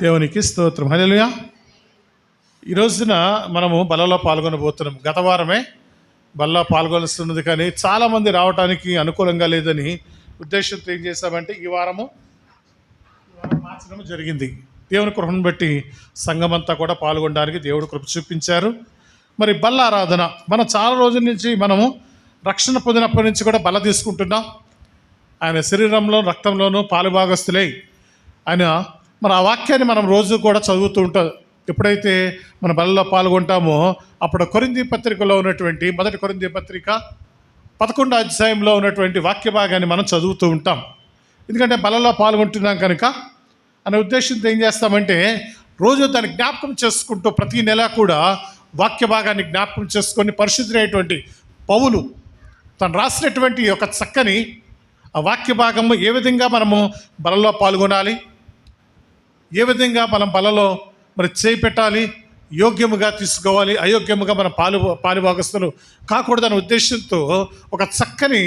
దేవునికి స్తోత్రం. హల్లెలూయా. ఈ రోజున మనము బలలో పాల్గొనబోతున్నాం. గత వారమే బలలో పాల్గొనస్తున్నది, కానీ చాలామంది రావడానికి అనుకూలంగా లేదని ఉద్దేశంతో ఏం చేశామంటే ఈ వారం మార్చడం జరిగింది. దేవుని కృపను బట్టి సంఘమంతా కూడా పాల్గొనడానికి దేవుడు కృప చూపించారు. మరి బల్ల ఆరాధన మనం చాలా రోజుల నుంచి మనము రక్షణ పొందినప్పటి నుంచి కూడా బల్ల తీసుకుంటున్నాం. ఆయన శరీరంలో రక్తంలోనూ పాలుభాగస్తులై ఆయన మన ఆ వాక్యాన్ని మనం రోజు కూడా చదువుతూ ఉంటాం. ఎప్పుడైతే మన బలలో పాల్గొంటామో అప్పుడు కొరింథీ పత్రికలో ఉన్నటువంటి మొదటి కొరింథీ పత్రిక 11వ అధ్యాయంలో ఉన్నటువంటి వాక్య భాగాన్ని మనం చదువుతూ ఉంటాం. ఎందుకంటే బలలో పాల్గొంటున్నాం కనుక అనే ఉద్దేశంతో ఏం చేస్తామంటే రోజు దాన్ని జ్ఞాపకం చేసుకుంటూ ప్రతి నెల కూడా వాక్య భాగాన్ని జ్ఞాపకం చేసుకొని పరిశుద్ధులైనటువంటి పౌలు తను రాసినటువంటి ఒక చక్కని ఆ వాక్య భాగము ఏ విధంగా మనము బలలో పాల్గొనాలి, ఏ విధంగా మనం బలలో మరి చేయి పెట్టాలి, యోగ్యముగా తీసుకోవాలి, అయోగ్యముగా మనం పాలుభాగస్తులు కాకూడదనే ఉద్దేశంతో ఒక చక్కని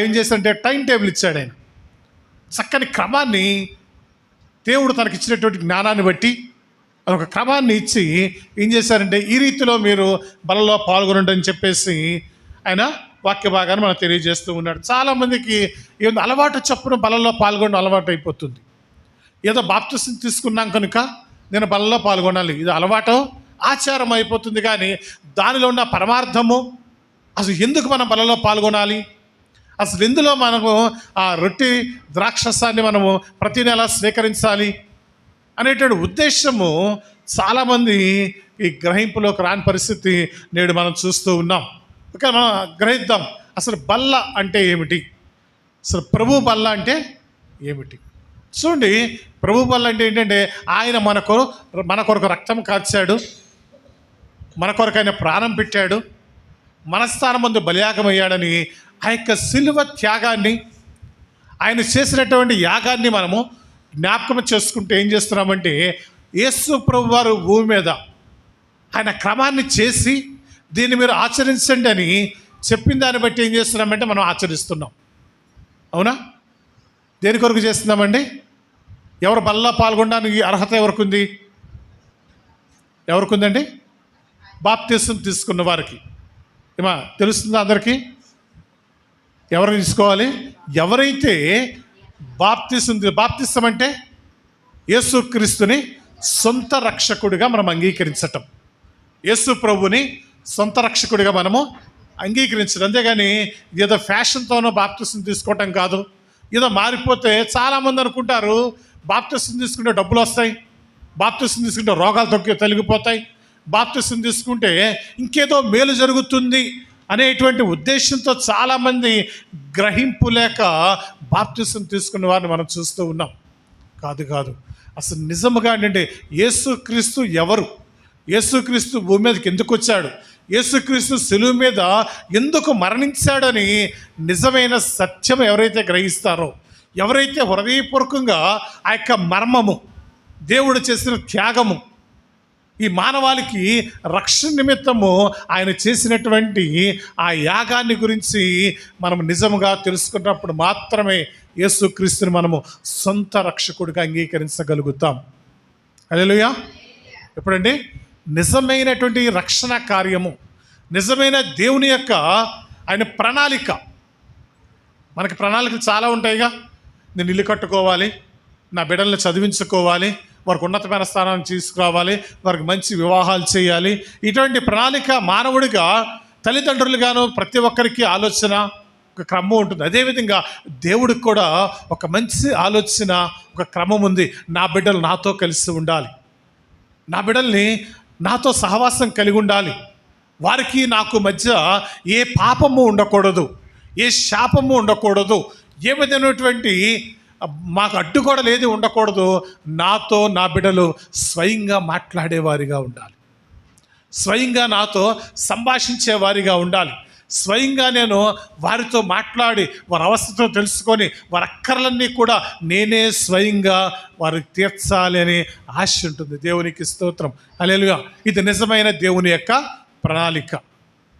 ఏం చేశాడంటే టైం టేబుల్ ఇచ్చాడు. ఆయన చక్కని క్రమాన్ని దేవుడు తనకి ఇచ్చినటువంటి జ్ఞానాన్ని బట్టి ఒక క్రమాన్ని ఇచ్చి ఏం చేశారంటే ఈ రీతిలో మీరు బలలో పాల్గొనండి అని చెప్పేసి ఆయన వాక్య భాగాన్ని మనం తెలియజేస్తూ ఉన్నాడు. చాలామందికి ఏదో అలవాటు చొప్పున బలలో పాల్గొనడం అలవాటు అయిపోతుంది. ఏదో బాప్తిసం తీసుకున్నాం కనుక నేను బలలో పాల్గొనాలి, ఇది అలవాటు ఆచారం అయిపోతుంది. కానీ దానిలో ఉన్న పరమార్థము అసలు ఎందుకు మనం బలలో పాల్గొనాలి, అసలు ఎందులో మనము ఆ రొట్టె ద్రాక్షసాన్ని మనము ప్రతి నెల స్వీకరించాలి అనేటువంటి ఉద్దేశము చాలామంది ఈ గ్రహింపులోకి రాని పరిస్థితి నేడు మనం చూస్తూ ఉన్నాం. ఓకే, మనం గ్రహిద్దాం అసలు బల్ల అంటే ఏమిటి, అసలు ప్రభు బల్ల అంటే ఏమిటి. చూడండి, ప్రభు బల్ల అంటే ఏంటంటే ఆయన మన కొరకు రక్తం కార్చాడు, మన కొరకు ఆయన ప్రాణం పెట్టాడు, మన స్థానం ముందు బలియాగమయ్యాడని ఆ యొక్క శిలువ త్యాగాన్ని ఆయన చేసినటువంటి యాగాన్ని మనము జ్ఞాపకం చేసుకుంటూ ఏం చేస్తున్నామంటే యేసు ప్రభు వారు భూమి మీద ఆయన క్రమాన్ని చేసి దీన్ని మీరు ఆచరించండి అని చెప్పిన దాన్ని బట్టి ఏం చేస్తున్నామంటే మనం ఆచరిస్తున్నాం. అవునా? దేని కొరకు చేస్తున్నామండి? ఎవరు బలలో పాల్గొనడానికి అర్హత ఎవరికి ఉంది? ఎవరికి ఉందండి? బాప్తిసం తీసుకున్న వారికి. ఏమా తెలుస్తుందా అందరికీ? ఎవరు తీసుకోవాలి? ఎవరైతే బాప్తిసం అంటే యేసుక్రీస్తుని సొంత రక్షకుడిగా మనం అంగీకరించటం, యేసు ప్రభుని సొంత రక్షకుడిగా మనము అంగీకరించడం. అంతేగాని ఏదో ఫ్యాషన్తోనో బాప్తిసం తీసుకోవటం కాదు. ఏదో మారిపోతే చాలామంది అనుకుంటారు బాప్తిసం తీసుకుంటే డబ్బులు వస్తాయి, బాప్తిసం తీసుకుంటే రోగాలు తొలగిపోతాయి, బాప్తిసం తీసుకుంటే ఇంకేదో మేలు జరుగుతుంది అనేటువంటి ఉద్దేశంతో చాలామంది గ్రహింపు లేక బాప్తిసం తీసుకున్న వారిని మనం చూస్తూ ఉన్నాం. కాదు, అసలు నిజముగా అంటే యేసుక్రీస్తు ఎవరు, యేసుక్రీస్తు భూమి మీదకి ఎందుకు వచ్చాడు, యేసుక్రీస్తు శిలువ మీద ఎందుకు మరణించాడని నిజమైన సత్యం ఎవరైతే గ్రహిస్తారో, ఎవరైతే హృదయపూర్వకంగా ఆ యొక్క మర్మము, దేవుడు చేసిన త్యాగము, ఈ మానవాళికి రక్షణ నిమిత్తము ఆయన చేసినటువంటి ఆ యాగాన్ని గురించి మనం నిజముగా తెలుసుకున్నప్పుడు మాత్రమే యేసుక్రీస్తుని మనము సొంత రక్షకుడిగా అంగీకరించగలుగుతాం. హల్లెలూయా. ఎప్పుడండి నిజమైనటువంటి రక్షణ కార్యము, నిజమైన దేవుని యొక్క ఆయన ప్రణాళిక. మనకి ప్రణాళికలు చాలా ఉంటాయిగా. నేను ఇల్లు కట్టుకోవాలి, నా బిడ్డల్ని చదివించుకోవాలి, వారికి ఉన్నతమైన స్థానాన్ని తీసుకురావాలి, వారికి మంచి వివాహాలు చేయాలి. ఇటువంటి ప్రణాళిక మానవుడిగా తల్లిదండ్రులుగాను ప్రతి ఒక్కరికి ఆలోచన ఒక క్రమం ఉంటుంది. అదేవిధంగా దేవుడికి కూడా ఒక మంచి ఆలోచన, ఒక క్రమం ఉంది. నా బిడ్డలు నాతో కలిసి ఉండాలి, నా బిడ్డల్ని నాతో సహవాసం కలిగి ఉండాలి, వారికి నాకు మధ్య ఏ పాపము ఉండకూడదు, ఏ శాపము ఉండకూడదు, ఏ విధమైనటువంటి మాకు అడ్డుగోడలు ఏది ఉండకూడదు. నాతో నా బిడ్డలు స్వయంగా మాట్లాడేవారిగా ఉండాలి, స్వయంగా నాతో సంభాషించేవారిగా ఉండాలి, స్వయంగా నేను వారితో మాట్లాడి వారి అవస్థతో తెలుసుకొని వారి అక్కర్లన్నీ కూడా నేనే స్వయంగా వారికి తీర్చాలి అనే ఆశ ఉంటుంది. దేవునికి స్తోత్రం. హల్లెలూయా. ఇది నిజమైన దేవుని యొక్క ప్రణాళిక.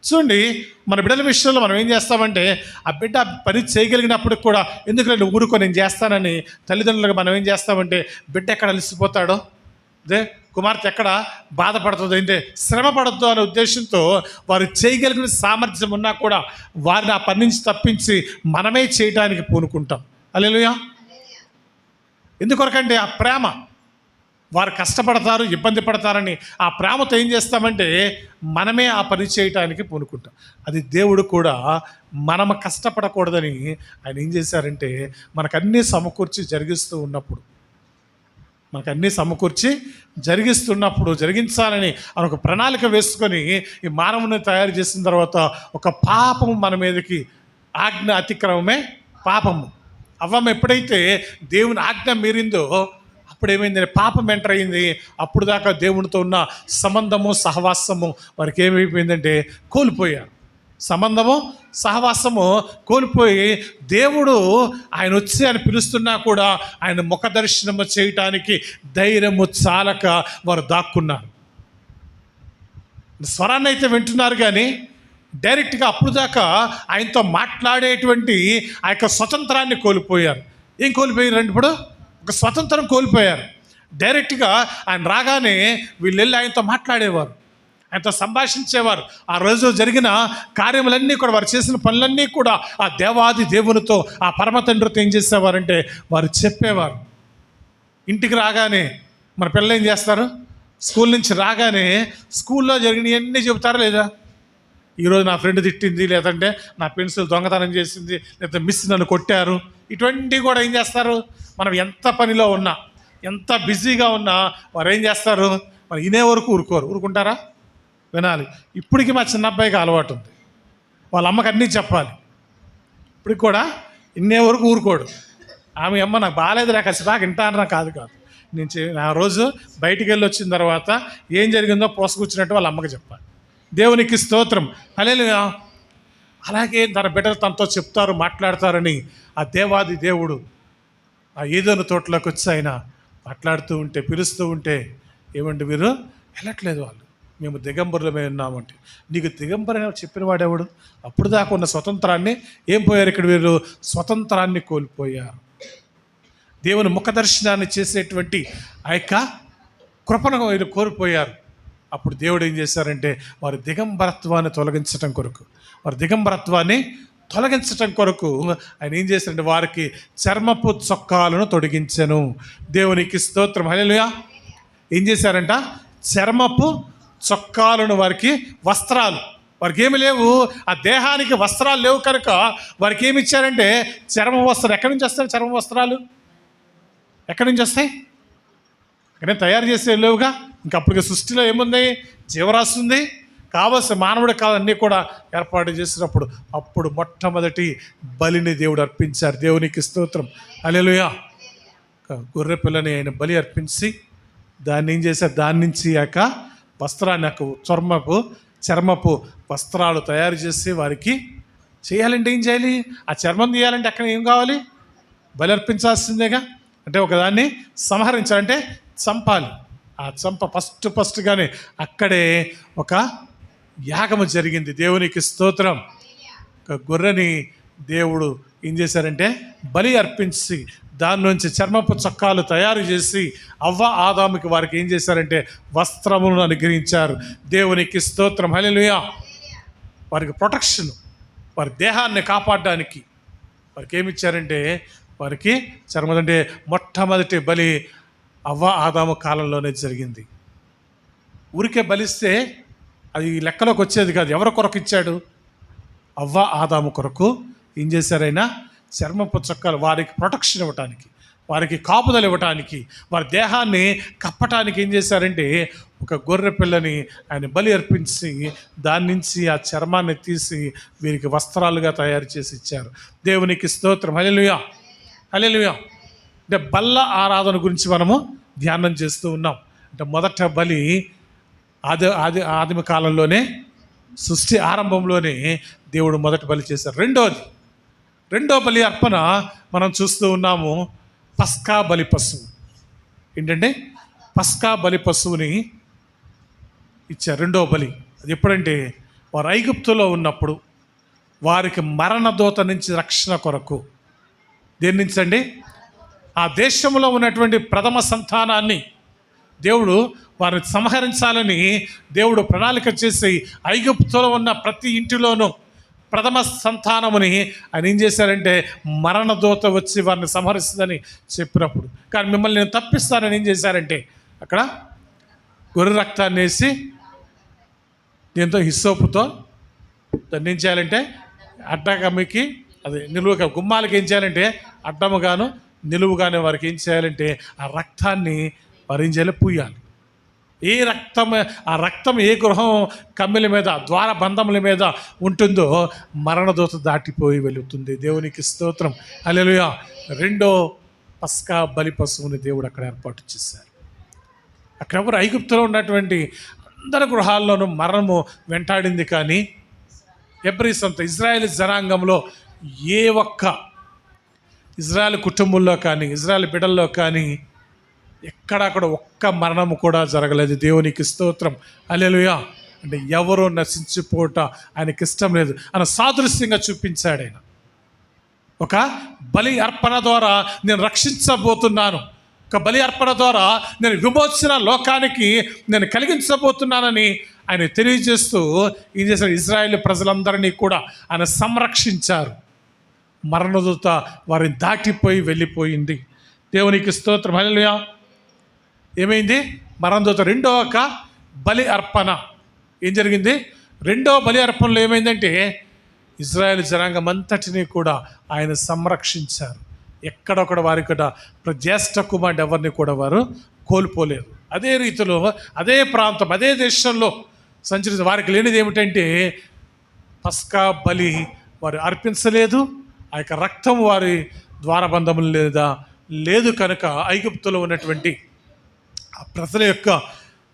చూడండి, మన బిడ్డల విషయంలో మనం ఏం చేస్తామంటే ఆ బిడ్డ పని చేయగలిగినప్పుడు కూడా ఎందుకు నేను ఊరుకో నేను చేస్తానని తల్లిదండ్రులుగా మనం ఏం చేస్తామంటే బిడ్డ ఎక్కడ అలసిపోతాడో, అదే కుమార్తె ఎక్కడ బాధపడుతుంది అంటే శ్రమ పడద్దు అనే ఉద్దేశంతో వారు చేయగలిగిన సామర్థ్యం ఉన్నా కూడా వారిని ఆ పని నుంచి తప్పించి మనమే చేయడానికి పూనుకుంటాం. హల్లెలూయా. ఎందుకొరకంటే ఆ ప్రేమ, వారు కష్టపడతారు, ఇబ్బంది పడతారని ఆ ప్రేమతో ఏం చేస్తామంటే మనమే ఆ పని చేయటానికి పూనుకుంటాం. అది దేవుడు కూడా మనం కష్టపడకూడదని ఆయన ఏం చేశారంటే మనకన్నీ సమకూర్చి జరిగించాలని ఆయన ఒక ప్రణాళిక వేసుకొని ఈ మానవుని తయారు చేసిన తర్వాత ఒక పాపము మన మీదకి, ఆజ్ఞ అతిక్రమమే పాపము. అవ్వమ్మ ఎప్పుడైతే దేవుని ఆజ్ఞ మీరిందో అప్పుడు ఏమైంది, పాపం ఎంటర్ అయింది. అప్పుడు దాకా దేవునితో ఉన్న సంబంధము సహవాసము వారికి ఏమైపోయిందంటే కోల్పోయారు. సంబంధము సహవాసము కోల్పోయి దేవుడు ఆయన వచ్చి ఆయన పిలుస్తున్నా కూడా ఆయన ముఖ దర్శనము చేయటానికి ధైర్యము చాలక వారు దాక్కున్నారు. స్వరాన్ని అయితే వింటున్నారు కానీ డైరెక్ట్గా అప్పుడు దాకా ఆయనతో మాట్లాడేటువంటి ఆ యొక్క స్వతంత్రాన్ని కోల్పోయారు. ఏం కోల్పోయారంటే ఇప్పుడు ఒక స్వతంత్రం కోల్పోయారు. డైరెక్ట్గా ఆయన రాగానే వీళ్ళు వెళ్ళి ఆయనతో మాట్లాడేవారు, ఆయనతో సంభాషించేవారు. ఆ రోజు జరిగిన కార్యములన్నీ కూడా, వారు చేసిన పనులన్నీ కూడా ఆ దేవాది దేవునితో, ఆ పరమ తండ్రితో ఏం చేసేవారంటే వారు చెప్పేవారు. ఇంటికి రాగానే మన పిల్లలు ఏం చేస్తారు, స్కూల్ నుంచి రాగానే స్కూల్లో జరిగినవన్నీ చెబుతారా లేదా? ఈరోజు నా ఫ్రెండ్ తిట్టింది, లేదంటే నా పెన్సిల్ దొంగతనం చేసింది, లేదా మిస్ నన్ను కొట్టారు, ఇటువంటివి కూడా ఏం చేస్తారు. మనం ఎంత పనిలో ఉన్నా, ఎంత బిజీగా ఉన్నా వారు ఏం చేస్తారు, మరి ఇనే వరకు ఊరుకుంటారా? వినాలి. ఇప్పటికీ మా చిన్న అబ్బాయికి అలవాటు ఉంది, వాళ్ళ అమ్మకి అన్నీ చెప్పాలి. ఇప్పటికి కూడా ఇన్నే వరకు ఊరుకోడు. ఆమె అమ్మ నాకు బాగాలేదు, నాకు అసలు బాగా వింటానరా కాదు. నేను ఆ రోజు బయటికి వెళ్ళి వచ్చిన తర్వాత ఏం జరిగిందో పోసకూర్చున్నట్టు వాళ్ళ అమ్మకి చెప్పాలి. దేవునికి స్తోత్రం. హల్లెలూయా. అలాగే తన బిడ్డలు తనతో చెప్తారు, మాట్లాడతారని ఆ దేవాది దేవుడు ఆ ఏదోను తోటలోకి వచ్చి ఆయన మాట్లాడుతూ ఉంటే, పిలుస్తూ ఉంటే ఏమంటే మీరు వెళ్ళట్లేదు. వాళ్ళు మేము దిగంబరులమే ఉన్నామంటే, నీకు దిగంబరని చెప్పిన వాడేవాడు? అప్పుడు దాకా ఉన్న స్వతంత్రాన్ని ఏం పోయారు, ఇక్కడ వీరు స్వతంత్రాన్ని కోల్పోయారు. దేవుని ముఖదర్శనాన్ని చేసేటువంటి ఆ యొక్క కృపను వీరు కోల్పోయారు. అప్పుడు దేవుడు ఏం చేశారంటే వారి దిగంబరత్వాన్ని తొలగించటం కొరకు ఆయన ఏం చేశారంటే వారికి చర్మపు చొక్కాలను తొడిగించెను. దేవునికి స్తోత్రం. హల్లెలూయా. ఏం చేశారంట, చర్మపు చొక్కాలను, వారికి వస్త్రాలు, వారికి ఏమి లేవు, ఆ దేహానికి వస్త్రాలు లేవు కనుక వారికి ఏమి ఇచ్చారంటే చర్మ వస్త్రాలు. ఎక్కడి నుంచి వస్తాయి చర్మ వస్త్రాలు? ఎక్కడి నుంచి వస్తాయి? అక్కడే తయారు చేసే లేవుగా. ఇంకా అప్పటికి సృష్టిలో ఏముంది, జీవరాశి ఉంది, కావలసిన మానవుడు కాదన్నీ కూడా ఏర్పాటు చేసినప్పుడు అప్పుడు మొట్టమొదటి బలిని దేవుడు అర్పించారు. దేవునికి స్తోత్రం. హల్లెలూయా. గొర్రె పిల్లని ఆయన బలి అర్పించి దాన్ని ఏం చేశారు, దాని నుంచి యాక వస్త్రాన్ని, చర్మపు వస్త్రాలు తయారు చేసి వారికి చేయాలంటే ఏం చేయాలి, ఆ చర్మం తీయాలంటే అక్కడ ఏం కావాలి, బలి అర్పించాల్సిందేగా. అంటే ఒకదాన్ని సంహరించాలంటే చంపాలి. ఆ ఫస్ట్గానే అక్కడే ఒక యాగము జరిగింది. దేవునికి స్తోత్రం. ఒక గొర్రెని దేవుడు ఏం చేశారంటే బలి అర్పించి దాని నుంచి చర్మపు చొక్కాలు తయారు చేసి అవ్వ ఆదాముకి వారికి ఏం చేశారంటే వస్త్రములను అనుగ్రహించారు. దేవునికి స్తోత్రం. హల్లెలూయా. వారికి ప్రొటెక్షన్, వారి దేహాన్ని కాపాడడానికి వారికి ఏమిచ్చారంటే వారికి చర్మం. అంటే మొట్టమొదటి బలి అవ్వ ఆదాము కాలంలోనే జరిగింది. ఊరికే బలిస్తే అది లెక్కలోకి వచ్చేది కాదు. ఎవరి కొరకు ఇచ్చాడు? అవ్వ ఆదాము కొరకు ఏం చేశారైనా చర్మపు చొక్కాలు వారికి ప్రొటెక్షన్ ఇవ్వటానికి, వారికి కాపుదలు ఇవ్వటానికి, వారి దేహాన్ని కప్పటానికి ఏం చేశారంటే ఒక గొర్రె పిల్లని ఆయన బలి అర్పించి దాని నుంచి ఆ చర్మాన్ని తీసి వీరికి వస్త్రాలుగా తయారు చేసి ఇచ్చారు. దేవునికి స్తోత్రం. హల్లెలూయా. హల్లెలూయా. అంటే బల్ల ఆరాధన గురించి మనము ధ్యానం చేస్తూ ఉన్నాం. అంటే మొదట బలి ఆదిమ కాలంలోనే, సృష్టి ఆరంభంలోనే దేవుడు మొదటి బలి చేశారు. రెండో బలి అర్పణ మనం చూస్తూ ఉన్నాము, పస్కా బలి పశువు. ఏంటంటే పస్కా బలి పశువుని ఇచ్చారు. రెండో బలి అది ఎప్పుడంటే వారు ఐగుప్తులో ఉన్నప్పుడు వారికి మరణదూత నుంచి రక్షణ కొరకు, దేని నుంచి అండి? ఆ దేశంలో ఉన్నటువంటి ప్రథమ సంతానాన్ని దేవుడు వారిని సంహరించాలని దేవుడు ప్రణాళిక చేసి ఐగుప్తులో ఉన్న ప్రతి ఇంటిలోనూ ప్రథమ సంతానముని ఆయన ఏం చేశారంటే మరణదూత వచ్చి వారిని సంహరిస్తుందని చెప్పినప్పుడు, కానీ మిమ్మల్ని నేను తప్పిస్తానని ఏం చేశారంటే అక్కడ గొర్రె రక్తాన్ని వేసి దీంతో హిస్సోపుతో దాన్ని ఏం చేయాలంటే అడ్డగమ్మికి అది నిలువుగా గుమ్మాలకి ఏం చేయాలంటే అడ్డముగాను నిలువుగానే వారికి ఏం చేయాలంటే ఆ రక్తాన్ని వారు ఏం చేయాలి? పూయాలి. ఏ రక్తం, ఆ రక్తం ఏ గృహం కమ్మిల మీద, ద్వార బంధముల మీద ఉంటుందో మరణదూత దాటిపోయి వెళుతుంది. దేవునికి స్తోత్రం, హల్లెలూయా. రెండో పస్కా బలి పశువుని దేవుడు అక్కడ ఏర్పాటు చేశారు. అక్కడ ఎవరు? ఐగుప్తులో ఉన్నటువంటి అందరి గృహాల్లోనూ మరణము వెంటాడింది, కానీ హెబ్రీస్ అంతా ఇజ్రాయేల్ జనాంగంలో ఏ ఒక్క ఇజ్రాయేల్ కుటుంబంలో కానీ ఇజ్రాయేల్ బిడ్డల్లో కానీ ఎక్కడక్కడ ఒక్క మరణము కూడా జరగలేదు. దేవునికి స్తోత్రం, హల్లెలూయా. అంటే ఎవరో నశించిపోట ఆయనకి ఇష్టం లేదు. ఆయన సాదృశ్యంగా చూపించాడు. ఆయన ఒక బలి అర్పణ ద్వారా నేను రక్షించబోతున్నాను, ఒక బలి అర్పణ ద్వారా నేను విమోచన లోకానికి నేను కలిగించబోతున్నానని ఆయన తెలియజేస్తూ ఏం చేశారు? ఇజ్రాయేల్ ప్రజలందరినీ కూడా ఆయన సంరక్షించారు. మరణదూత వారిని దాటిపోయి వెళ్ళిపోయింది. దేవునికి స్తోత్రం, హల్లెలూయా. ఏమైంది? మరణదూత రెండో ఒక బలి అర్పణ ఏం జరిగింది? రెండో బలి అర్పణలో ఏమైందంటే ఇజ్రాయేల్ జనాంగం అంతటినీ కూడా ఆయన సంరక్షించారు. ఎక్కడొక్కడ వారి కూడా జ్యేష్ఠ కుమారుడు ఎవరిని కూడా వారు కోల్పోలేరు. అదే రీతిలో అదే ప్రాంతం, అదే దేశంలో సంచరించే వారికి లేనిది ఏమిటంటే పస్కా బలి వారు అర్పించలేదు. ఆ యొక్క రక్తం వారి ద్వారబంధములు లేదు కనుక ఐగుప్తులో ఉన్నటువంటి ఆ ప్రజల యొక్క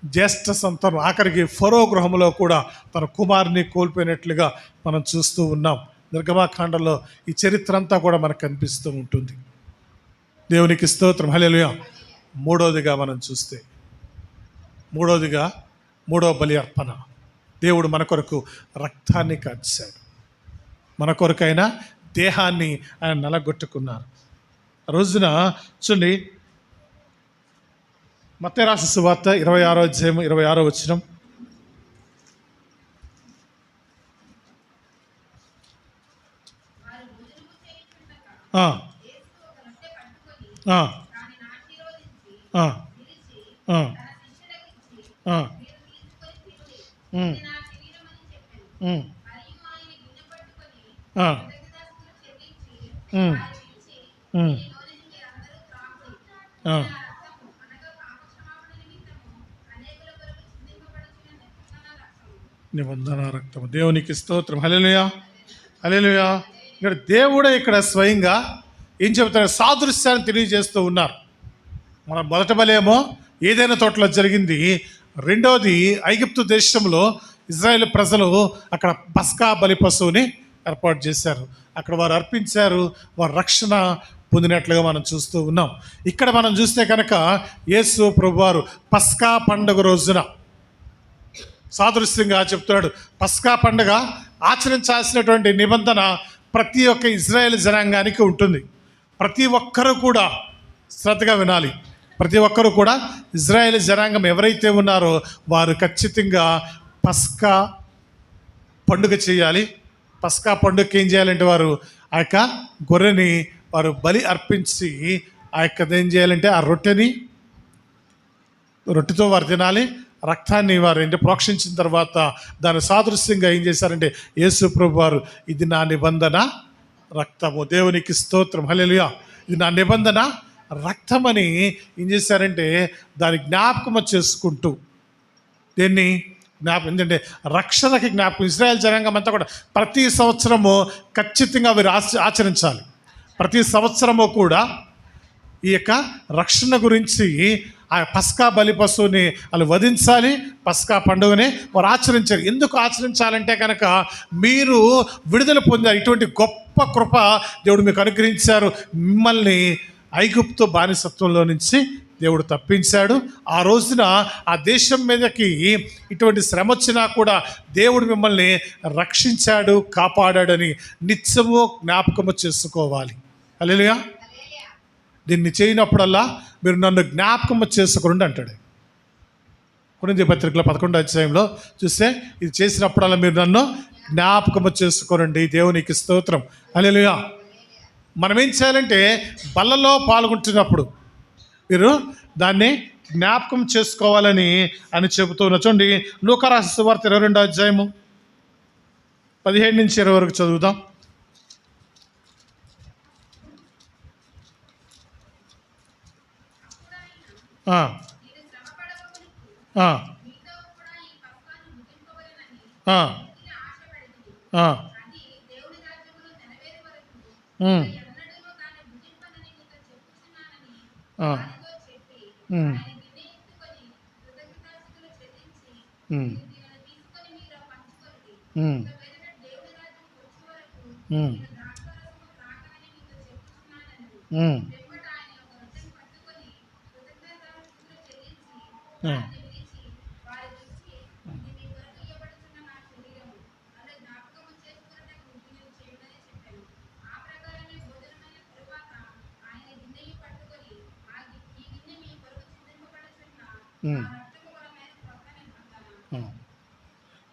జ్యేష్ఠ సంతానం ఆఖరికి ఫరో గృహంలో కూడా తన కుమారుని కోల్పోయినట్లుగా మనం చూస్తూ ఉన్నాం. నిర్గమాకాండంలో ఈ చరిత్ర అంతా కూడా మనకు కనిపిస్తూ ఉంటుంది. దేవునికి స్తోత్రం, హల్లెలూయా. మూడోదిగా మనం చూస్తే మూడో బలి అర్పణ, దేవుడు మన కొరకు రక్తాన్ని కార్చాడు. మన కొరకైనా దేహాన్ని ఆయన నలగొట్టుకున్నారు. ఆ రోజున చూడండి, మత్తయి రాసిన సువార్త 26వ అధ్యాయం 26వ వచనం. నిబంధన రక్తం. దేవునికి స్తోత్రం, హల్లెలూయా, హల్లెలూయా. ఇక్కడ దేవుడే ఇక్కడ స్వయంగా ఏం చెబుతారు? సాదృశ్యాన్ని తెలియజేస్తూ ఉన్నారు. మన మొదటి బలేమో ఏదైనా తోటలో జరిగింది. రెండోది ఐగుప్తు దేశంలో ఇజ్రాయేల్ ప్రజలు అక్కడ పస్కా బలి పశువుని ఏర్పాటు చేశారు. అక్కడ వారు అర్పించారు, వారు రక్షణ పొందినట్లుగా మనం చూస్తూ ఉన్నాం. ఇక్కడ మనం చూస్తే కనుక యేసు ప్రభువారు పస్కా పండుగ రోజున సాదృశ్యంగా చెప్తున్నాడు. పస్కా పండుగ ఆచరించాల్సినటువంటి నిబంధన ప్రతి ఒక్క ఇజ్రాయేల్ జనాంగానికి ఉంటుంది. ప్రతి ఒక్కరూ కూడా శ్రద్ధగా వినాలి. ప్రతి ఒక్కరూ కూడా ఇజ్రాయేల్ జనాంగం ఎవరైతే ఉన్నారో వారు ఖచ్చితంగా పస్కా పండుగ చేయాలి. పస్కా పండుగకి ఏం చేయాలంటే వారు ఆ యొక్క గొర్రెని వారు బలి అర్పించి ఆ యొక్క ఏం చేయాలంటే ఆ రొట్టెతో వారు తినాలి. రక్తాన్ని వారు ఏంటి ప్రోక్షించిన తర్వాత దాని సాదృశ్యంగా ఏం చేశారంటే యేసు ప్రభు వారు ఇది నా నిబంధన రక్తము. దేవునికి స్తోత్రం, హల్లెలూయా. ఇది నా నిబంధన రక్తమని ఏం చేశారంటే దాని జ్ఞాపకం చేసుకుంటూ దేన్ని ఎందుకంటే రక్షణకి జ్ఞాపకం. ఇజ్రాయేల్ జనాంగం అంతా కూడా ప్రతి సంవత్సరము ఖచ్చితంగా వీరు ఆచరించాలి. ప్రతి సంవత్సరము కూడా ఈ యొక్క రక్షణ గురించి ఆ పస్కా బలి పశువుని వాళ్ళు వధించాలి. పస్కా పండుగని వారు ఆచరించారు. ఎందుకు ఆచరించాలంటే కనుక మీరు విడుదల పొందారు. ఇటువంటి గొప్ప కృప దేవుడు మీకు అనుగ్రహించారు. మిమ్మల్ని ఐగుప్తు బానిసత్వంలో నుంచి దేవుడు తప్పించాడు. ఆ రోజున ఆ దేశం మీదకి ఇటువంటి శ్రమ వచ్చినా కూడా దేవుడు మిమ్మల్ని రక్షించాడు, కాపాడాడని నిత్యము జ్ఞాపకము చేసుకోవాలి. హల్లెలూయా. దీన్ని చేయనప్పుడల్లా మీరు నన్ను జ్ఞాపకము చేసుకోండి అంటాడు. కొరింథీ పత్రికలో 11వ అధ్యాయంలో చూస్తే ఇది చేసినప్పుడల్లా మీరు నన్ను జ్ఞాపకము చేసుకోనండి. దేవునికి స్తోత్రం. హల్లెలూయా. మనం ఏం చేయాలంటే బల్లలో పాల్గొంటున్నప్పుడు మీరు దాన్ని జ్ఞాపకం చేసుకోవాలని అని చెబుతూ ఉన్న. చూడండి, లూకా రాసిన సువార్త 22వ అధ్యాయము 17-20 వరకు చదువుదాం.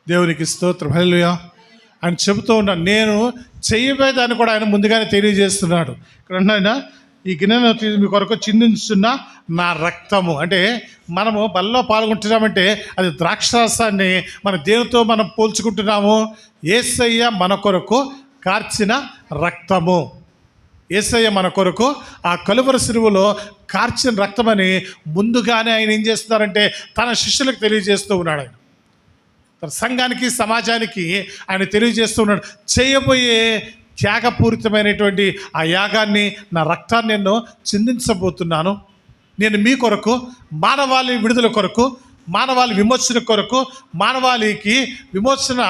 దేవునికి స్తోత్రం. హల్లెలూయా. ఆయన చెబుతూ ఉన్నాను, నేను చేయబోయేదాన్ని కూడా ఆయన ముందుగానే తెలియజేస్తున్నాడు. ఇక్కడ ఆయన ఈ గిన్నెను మీ కొరకు చిందించున్న నా రక్తము అంటే మనము బల్లో పాల్గొంటున్నామంటే అది ద్రాక్షరసాన్ని మన దేనితో మనం పోల్చుకుంటున్నాము. యేసయ్య మన కొరకు కార్చిన రక్తము. యేసయ్య మన కొరకు ఆ కలువరి శిలువలో కార్చిన రక్తమని ముందుగానే ఆయన ఏం చేస్తున్నారంటే తన శిష్యులకు తెలియజేస్తూ ఉన్నాడు. ఆయన తన సంఘానికి, సమాజానికి ఆయన తెలియజేస్తూ ఉన్నాడు. చేయబోయే త్యాగపూరితమైనటువంటి ఆ యాగాన్ని, నా రక్తాన్ని నేను చిందించబోతున్నాను. నేను మీ కొరకు, మానవాళి విడుదల కొరకు, మానవాళి విమోచన కొరకు, మానవాళికి విమోచన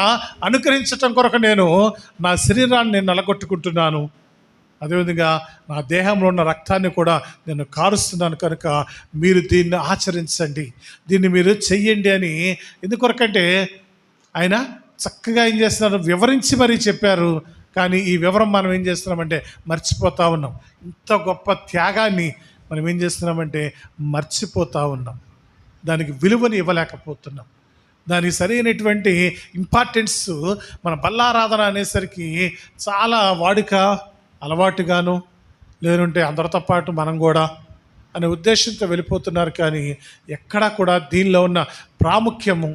అనుగ్రహించటం కొరకు నేను నా శరీరాన్ని నలగొట్టుకుంటున్నాను. అదేవిధంగా నా దేహంలో ఉన్న రక్తాన్ని కూడా నేను కారుస్తున్నాను కనుక మీరు దీన్ని ఆచరించండి, దీన్ని మీరు చెయ్యండి అని. ఎందుకొరకంటే ఆయన చక్కగా ఏం చేస్తున్నారు, వివరించి మరీ చెప్పారు. కానీ ఈ వివరం మనం ఏం చేస్తున్నామంటే మర్చిపోతూ ఉన్నాం. ఇంత గొప్ప త్యాగాన్ని మనం ఏం చేస్తున్నామంటే మర్చిపోతూ ఉన్నాం. దానికి విలువని ఇవ్వలేకపోతున్నాం. దానికి సరైనటువంటి ఇంపార్టెన్స్ మన బల్లారాధన అనేసరికి చాలా వాడుక, అలవాటుగాను, లేదంటే అందరితో పాటు మనం కూడా అనే ఉద్దేశంతో వెళ్ళిపోతున్నారు. కానీ ఎక్కడా కూడా దీనిలో ఉన్న ప్రాముఖ్యము,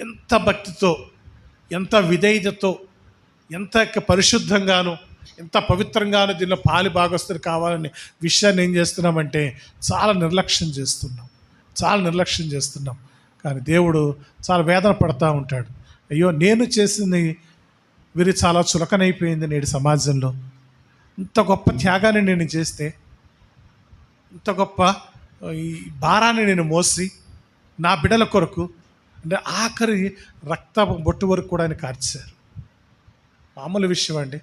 ఎంత భక్తితో, ఎంత విధేయతతో, ఎంత పరిశుద్ధంగాను, ఎంత పవిత్రంగాను దీనిలో పాలి భాగస్తులు కావాలనే విషయాన్ని ఏం చేస్తున్నామంటే చాలా నిర్లక్ష్యం చేస్తున్నాం. కానీ దేవుడు చాలా వేదన పడుతూ ఉంటాడు. అయ్యో, నేను చేసింది వీరి చాలా చులకనైపోయింది నేడు సమాజంలో. ఇంత గొప్ప త్యాగాన్ని నేను చేస్తే, ఇంత గొప్ప ఈ భారాన్ని నేను మోసి నా బిడ్డల కొరకు అంటే ఆఖరి రక్త బొట్టు వరకు కూడా ఆయన కార్చారు. మామూలు విషయం అండి.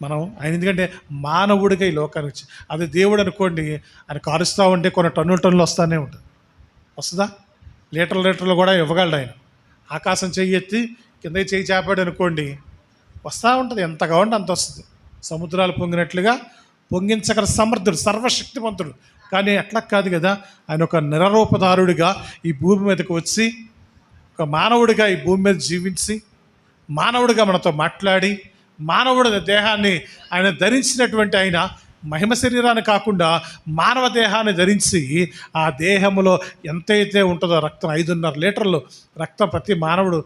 మనం ఆయన ఎందుకంటే మానవుడిగా ఈ లోకానికి వచ్చి, అది దేవుడు అనుకోండి, ఆయన కారుస్తూ ఉంటే కొన్ని టన్నులు వస్తూనే ఉంటుంది. వస్తుందా? లీటర్లు కూడా ఇవ్వగలడు ఆయన. ఆకాశం చెయ్యి ఎత్తి కిందకి చెయ్యి చేపాడు అనుకోండి, వస్తూ ఉంటుంది. ఎంత కావాలంటే అంత వస్తుంది. సముద్రాలు పొంగినట్లుగా పొంగించగల సమర్థుడు, సర్వశక్తివంతుడు. కానీ అట్లా కాదు కదా, ఆయన ఒక నిరరూపధారుడిగా ఈ భూమి మీదకి వచ్చి, ఒక మానవుడిగా ఈ భూమి మీద జీవించి, మానవుడిగా మనతో మాట్లాడి, మానవుడి దేహాన్ని ఆయన ధరించినటువంటి ఆయన మహిమ శరీరాన్ని కాకుండా మానవ దేహాన్ని ధరించి, ఆ దేహంలో ఎంతైతే ఉంటుందో రక్తం 5.5 లీటర్లు రక్తం ప్రతి మానవుడు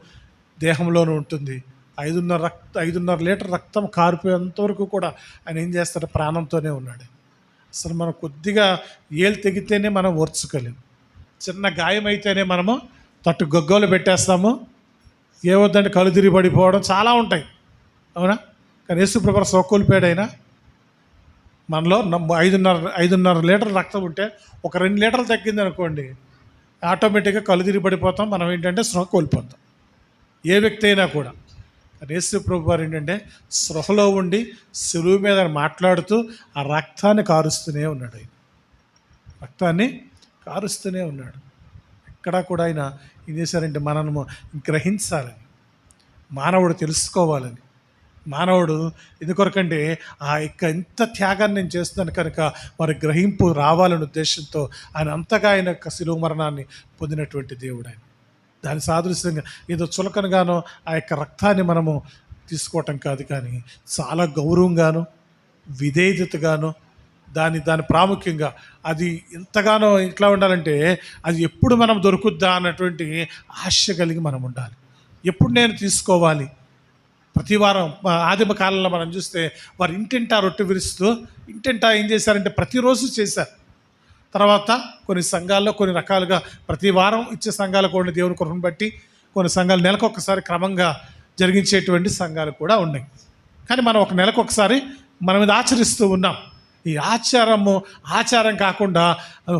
దేహంలోనూ ఉంటుంది. 5.5 లీటర్ రక్తం కారిపోయేంతవరకు కూడా ఆయన ఏం చేస్తాడు, ప్రాణంతోనే ఉన్నాడు. అసలు మనం కొద్దిగా ఏళ్ళు తెగితేనే మనం ఓర్చుకోలేము. చిన్న గాయం అయితేనే మనము తట్టు గొగ్గోలు పెట్టేస్తాము. ఏవద్దంటే కళ్ళు తిరిగి పడిపోవడం చాలా ఉంటాయి, అవునా? కానీ యేసుప్రభు సోకోల్పోయాడైనా మనలో 5.5 లీటర్ రక్తం ఉంటే ఒక 2 లీటర్లు తగ్గింది అనుకోండి, ఆటోమేటిక్గా కళ్ళు తిరిగి పడిపోతాం. మనం ఏంటంటే స్పృహ కోల్పోతాం, ఏ వ్యక్తి అయినా కూడా. యేసు ప్రభు వారు ఏంటంటే స్పృహలో ఉండి సులువు మీద మాట్లాడుతూ ఆ రక్తాన్ని కారుస్తూనే ఉన్నాడు. రక్తాన్ని కారుస్తూనే ఉన్నాడు. ఎక్కడా కూడా ఆయన ఏం చేశారంటే మనము గ్రహించాలని, మానవుడు తెలుసుకోవాలని, మానవుడు ఎందుకొరకంటే ఆ యొక్క ఇంత త్యాగాన్ని నేను చేస్తున్నాను కనుక వారి గ్రహింపు రావాలనే ఉద్దేశంతో ఆయన అంతగా ఆయన యొక్క శిలువ మరణాన్ని పొందినటువంటి దేవుడు ఆయన. దాని సాదృశ్యంగా ఏదో చులకనగానో ఆ యొక్క రక్తాన్ని మనము తీసుకోవటం కాదు, కానీ చాలా గౌరవంగాను విధేయతగాను దాని ప్రాముఖ్యంగా అది ఎంతగానో ఎట్లా ఉండాలంటే అది ఎప్పుడు మనం దొరుకుద్దా అన్నటువంటి ఆశ కలిగి మనం ఉండాలి. ఎప్పుడు నేను తీసుకోవాలి. ప్రతి వారం ఆదిమ కాలంలో మనం చూస్తే వారు ఇంటింటా రొట్టె విరుస్తూ ఇంటింటా ఏం చేశారంటే ప్రతిరోజు చేశారు. తర్వాత కొన్ని సంఘాల్లో కొన్ని రకాలుగా ప్రతి వారం ఇచ్చే సంఘాలు కూడా దేవుని కృపను బట్టి కొన్ని సంఘాలు నెలకొకసారి క్రమంగా జరిగించేటువంటి సంఘాలు కూడా ఉన్నాయి. కానీ మనం ఒక నెలకొకసారి మనం ఇది ఆచరిస్తూ ఉన్నాం. ఈ ఆచారం కాకుండా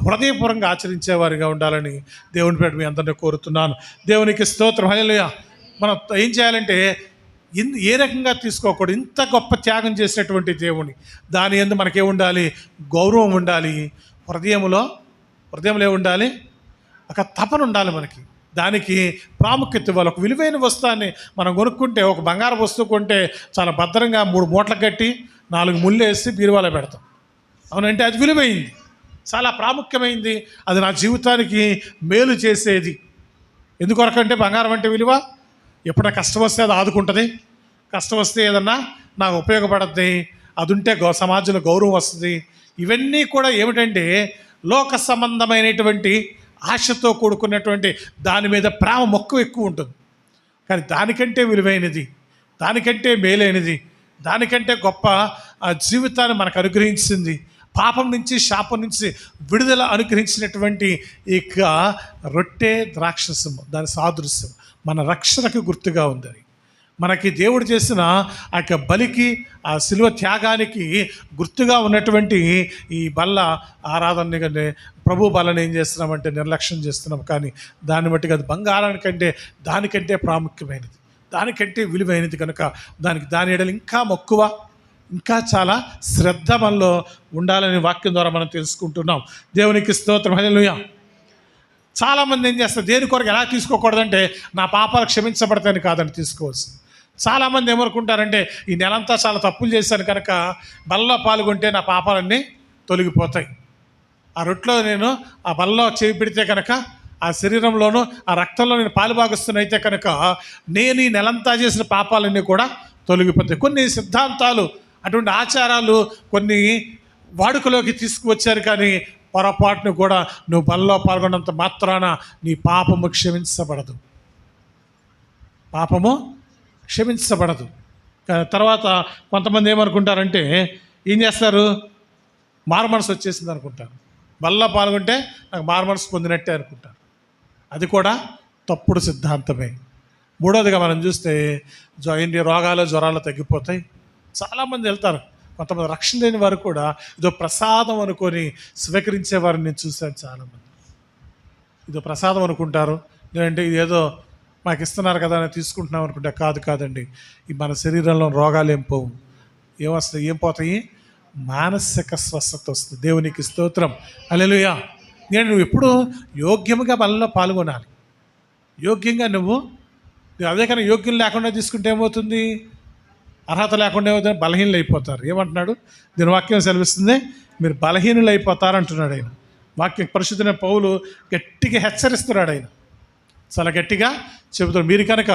హృదయపూర్వకంగా ఆచరించేవారిగా ఉండాలని దేవుని పేట మీ అందరినీ కోరుతున్నాను. దేవునికి స్తోత్రం. హల్లెలూయా. మనం ఏం చేయాలంటే ఏ రకంగా తీసుకోకూడదు. ఇంత గొప్ప త్యాగం చేసినటువంటి దేవుని దాని యందు మనకే ఉండాలి, గౌరవం ఉండాలి. హృదయంలో ఉండాలి, ఒక తపన ఉండాలి మనకి. దానికి ప్రాముఖ్యత ఇవ్వాలి. ఒక విలువైన వస్తువుని మనం కొనుక్కుంటే, ఒక బంగారు వస్తువు కొంటే చాలా భద్రంగా 3 మూటలు కట్టి 4 ముళ్ళు వేసి బీరువాలో పెడతాం. అవునంటే అది విలువైంది, చాలా ప్రాముఖ్యమైంది. అది నా జీవితానికి మేలు చేసేది. ఎందుకొరకంటే బంగారం అంటే విలువ. ఎప్పుడైనా కష్టం వస్తే అది ఆదుకుంటుంది, కష్టం వస్తే ఏదన్నా నాకు ఉపయోగపడుద్ది, అది ఉంటే సమాజంలో గౌరవం వస్తుంది. ఇవన్నీ కూడా ఏమిటంటే లోక సంబంధమైనటువంటి ఆశతో కూడుకున్నటువంటి దాని మీద ప్రేమ మక్కువ ఎక్కువ ఉంటుంది. కానీ దానికంటే విలువైనది, దానికంటే మేలైనది, దానికంటే గొప్ప జీవితాన్ని మనకు అనుగ్రహించింది, పాపం నుంచి శాపం నుంచి విడుదల అనుగ్రహించినటువంటి ఇక రొట్టె ద్రాక్షసము దాని సాదృశ్యం మన రక్షణకు గుర్తుగా ఉందని, మనకి దేవుడు చేసిన ఆ యొక్క బలికి ఆ శిలువ త్యాగానికి గుర్తుగా ఉన్నటువంటి ఈ బల్ల ఆరాధన ప్రభు బలని ఏం చేస్తున్నామంటే నిర్లక్ష్యం చేస్తున్నాం. కానీ దాన్ని బట్టి అది బంగారానికంటే దానికంటే ప్రాముఖ్యమైనది, దానికంటే విలువైనది కనుక దాని ఎడలు ఇంకా మక్కువ, ఇంకా చాలా శ్రద్ధ మనలో ఉండాలని వాక్యం ద్వారా మనం తెలుసుకుంటున్నాం. దేవునికి స్తోత్రం. హల్లెలూయా. చాలామంది ఏం చేస్తారు, దేని కొరకు ఎలా తీసుకోకూడదంటే నా పాపాలు క్షమించబడతాయని కాదని తీసుకోవచ్చు. చాలామంది ఏమనుకుంటారంటే ఈ నెలంతా చాలా తప్పులు చేశాను కనుక బలలో పాల్గొంటే నా పాపాలన్నీ తొలగిపోతాయి. ఆ రొట్టెలో నేను ఆ బలలో చేయి పెడితే కనుక ఆ శరీరంలోనూ ఆ రక్తంలో నేను పాలుభాగస్తున్నైతే కనుక నేను ఈ నెలంతా చేసిన పాపాలన్నీ కూడా తొలగిపోతాయి. కొన్ని సిద్ధాంతాలు, అటువంటి ఆచారాలు కొన్ని వాడుకలోకి తీసుకువచ్చారు. కానీ పొరపాటును కూడా నువ్వు బలలో పాల్గొన్నంత మాత్రాన నీ పాపము క్షమించబడదు, పాపము క్షమించబడదు. తర్వాత కొంతమంది ఏమనుకుంటారంటే ఏం చేస్తారు, మారు మనసు వచ్చేసింది అనుకుంటారు. బలలో పాల్గొంటే నాకు మారు మనసు పొందినట్టే అనుకుంటారు. అది కూడా తప్పుడు సిద్ధాంతమే. మూడోదిగా మనం చూస్తే రోగాలు జ్వరాలు తగ్గిపోతాయి. చాలామంది వెళ్తారు, కొంతమంది రక్షణ లేని వారు కూడా ఇదో ప్రసాదం అనుకొని స్వీకరించే వారిని నేను చూశాను. చాలామంది ఇదో ప్రసాదం అనుకుంటారు, లేదంటే ఇదేదో మాకు ఇస్తున్నారు కదా అని తీసుకుంటున్నాం అనుకుంటే కాదండి. ఈ మన శరీరంలో రోగాలు ఏం పోవు. ఏమొస్తాయి, ఏం పోతాయి? మానసిక స్వస్థత వస్తుంది. దేవునికి స్తోత్రం. హల్లెలూయా. నువ్వు ఎప్పుడు యోగ్యముగా బలలో పాల్గొనాలి. యోగ్యంగా నువ్వు అదే కానీ యోగ్యం లేకుండా తీసుకుంటే ఏమవుతుంది, అర్హత లేకుండా ఏమవుతుంది, బలహీనులు అయిపోతారు. ఏమంటున్నాడు దీని వాక్యం సెలవిస్తుంది, మీరు బలహీనులు అయిపోతారు అంటున్నాడు ఆయన. వాక్యం పరిశుద్ధమైన పౌలు గట్టిగా హెచ్చరిస్తున్నాడు. ఆయన చాలా గట్టిగా చెబుతారు, మీరు కనుక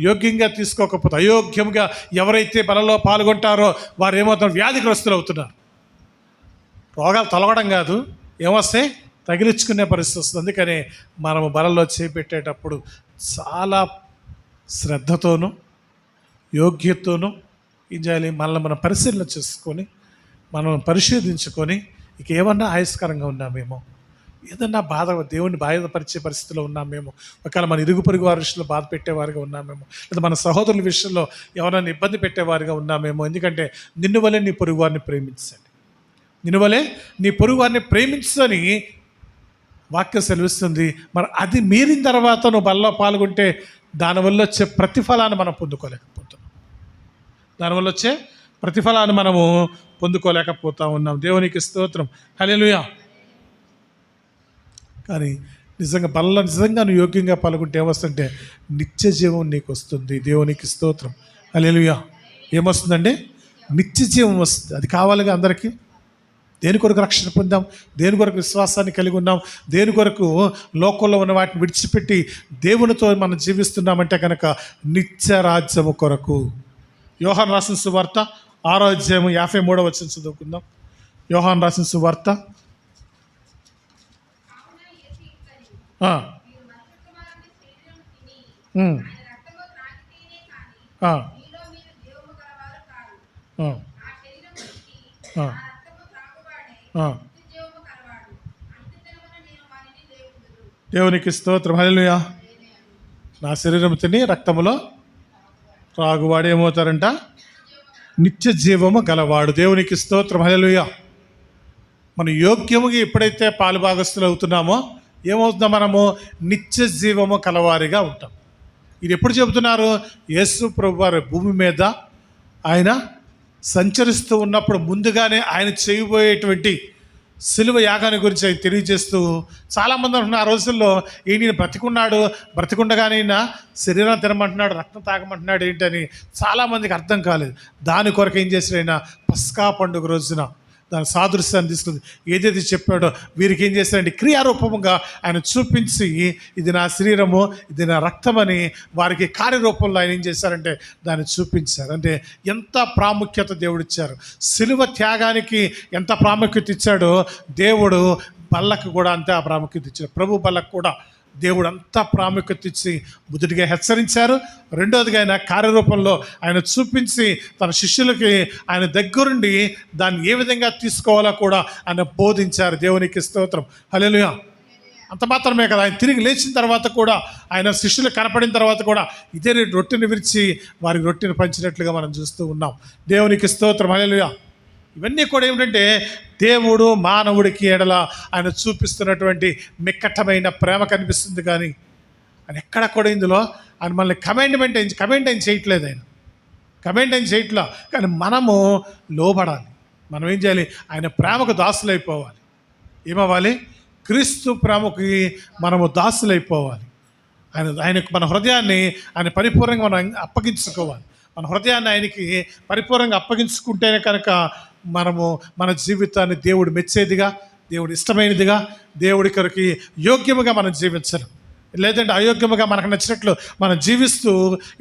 యోగ్యంగా తీసుకోకపోతే, అయోగ్యంగా ఎవరైతే బలలో పాల్గొంటారో వారు ఏమవుతారు, వ్యాధిగ్రస్తులు అవుతున్నారు. రోగాలు తొలగడం కాదు, ఏమొస్తే తగిలించుకునే పరిస్థితి వస్తుంది. అందుకనే మనము బలలో చేపెట్టేటప్పుడు చాలా శ్రద్ధతోనూ యోగ్యతోనూ ఏం చేయాలి, మనల్ని మనం పరిశీలన చేసుకొని మనం పరిశోధించుకొని ఇక ఏమన్నా ఆయస్కరంగా ఉన్నామేమో, ఏదన్నా దేవుని బాధపరిచే పరిస్థితిలో ఉన్నామేమో, ఒకవేళ మన ఇరుగు పొరుగు వారి విషయంలో బాధ పెట్టేవారిగా ఉన్నామేమో, లేదా మన సహోదరుల విషయంలో ఎవరైనా ఇబ్బంది పెట్టేవారిగా ఉన్నామేమో. ఎందుకంటే నిన్ను వలె నీ పొరుగు వారిని ప్రేమించండి, నిన్ను వలె నీ పొరుగు వారిని ప్రేమించని వాక్యం సెలవిస్తుంది. మరి అది మీరిన తర్వాత నువ్వు బలలో పాల్గొంటే దానివల్ల వచ్చే ప్రతిఫలాన్ని మనం పొందుకోలేకపోతున్నాం, దానివల్ల వచ్చే ప్రతిఫలాన్ని మనము పొందుకోలేకపోతా ఉన్నాం. దేవునికి స్తోత్రం. హల్లెలూయా. కానీ నిజంగా నువ్వు యోగ్యంగా పాల్గొంటే ఏమొస్తుందంటే నిత్య జీవం నీకు వస్తుంది. దేవునికి స్తోత్రం. హల్లెలూయా. ఏమొస్తుందండి? నిత్య జీవం వస్తుంది. అది కావాలిగా అందరికీ. దేని కొరకు రక్షణ పొందాం? దేని కొరకు విశ్వాసాన్ని కలిగి ఉన్నాం? దేని కొరకు లోకంలో ఉన్న వాటిని విడిచిపెట్టి దేవునితో మనం జీవిస్తున్నామంటే కనుక నిత్య రాజ్యము కొరకు. యోహాను రాసిన సువార్త 6వ అధ్యాయం 53వ వచనం చదువుకుందాం. యోహాను రాసిన సువార్త దేవునికి స్తోత్రం. హల్లెలూయా. నా శరీరం తిని రక్తములో త్రాగువాడు ఏమవుతారంట? నిత్య జీవము గలవాడు. దేవునికి స్తోత్రం. హల్లెలూయా. మనం యోగ్యముగా ఎప్పుడైతే పాలుభాగస్తులు అవుతున్నామో ఏమవుతుందో మనము నిత్య జీవము కలవారిగా ఉంటాం. ఇది ఎప్పుడు చెబుతున్నారు? యేసు ప్రభువారు భూమి మీద ఆయన సంచరిస్తూ ఉన్నప్పుడు ముందుగానే ఆయన చేయబోయేటువంటి సిలువ యాగాన్ని గురించి ఆయన తెలియజేస్తూ చాలామంది అంటున్నారు ఆ రోజుల్లో ఈయన బ్రతికుండగానే ఈయన శరీరం తినమంటున్నాడు, రక్తం తాగమంటున్నాడు ఏంటని చాలామందికి అర్థం కాలేదు. దాని కొరకు ఏం చేశాడు ఆయన? పస్కా పండుగ రోజున దాని సాదృశ్యాన్ని తీసుకుంది. ఏదైతే చెప్పాడో వీరికి ఏం చేశారంటే క్రియారూపముగా ఆయన చూపించి ఇది నా శరీరము, ఇది నా రక్తమని వారికి కార్యరూపంలో ఆయన ఏం చేశారంటే దాన్ని చూపించారు. అంటే ఎంత ప్రాముఖ్యత దేవుడు ఇచ్చారు. సిలువ త్యాగానికి ఎంత ప్రాముఖ్యత ఇచ్చాడో దేవుడు బల్లకు కూడా అంతే ఆ ప్రాముఖ్యత ఇచ్చాడు. ప్రభు బల్లకు కూడా దేవుడు అంతా ప్రాముఖ్యత ఇచ్చి మొదటిగా హెచ్చరించారు. రెండవదిగా ఆయన కార్యరూపంలో ఆయన చూపించి తన శిష్యులకి ఆయన దగ్గరుండి దాన్ని ఏ విధంగా తీసుకోవాలో కూడా ఆయన బోధించారు. దేవునికి స్తోత్రం. హల్లెలూయా. అంత మాత్రమే కదా, ఆయన తిరిగి లేచిన తర్వాత కూడా ఆయన శిష్యులు కనపడిన తర్వాత కూడా ఇదే రొట్టెని విరిచి వారికి రొట్టెని పంచినట్లుగా మనం చూస్తూ ఉన్నాం. దేవునికి స్తోత్రం. హల్లెలూయా. ఇవన్నీ కూడా ఏమిటంటే దేవుడు మానవుడికి ఎడల ఆయన చూపిస్తున్నటువంటి మిక్కటమైన ప్రేమ కనిపిస్తుంది. కానీ ఆయన ఎక్కడ కూడా ఇందులో ఆయన మనల్ని కమెంట్ ఆయన చేయట్లేదు. ఆయన కమెంట్ ఆయన చేయట్లా. కానీ మనము లోబడాలి. మనం ఏం చేయాలి? ఆయన ప్రేమకు దాసులైపోవాలి. ఏమవ్వాలి? క్రీస్తు ప్రేమకి మనము దాసులైపోవాలి. ఆయనకు మన హృదయాన్ని ఆయన పరిపూర్ణంగా మనం అప్పగించుకోవాలి. మన హృదయాన్ని ఆయనకి పరిపూర్ణంగా అప్పగించుకుంటేనే కనుక మనము మన జీవితాన్ని దేవుడు మెచ్చేదిగా, దేవుడు ఇష్టమైనదిగా, దేవుడి కొరకు యోగ్యముగా మనం జీవించడం. లేదంటే అయోగ్యముగా మనకు నచ్చినట్లు మనం జీవిస్తూ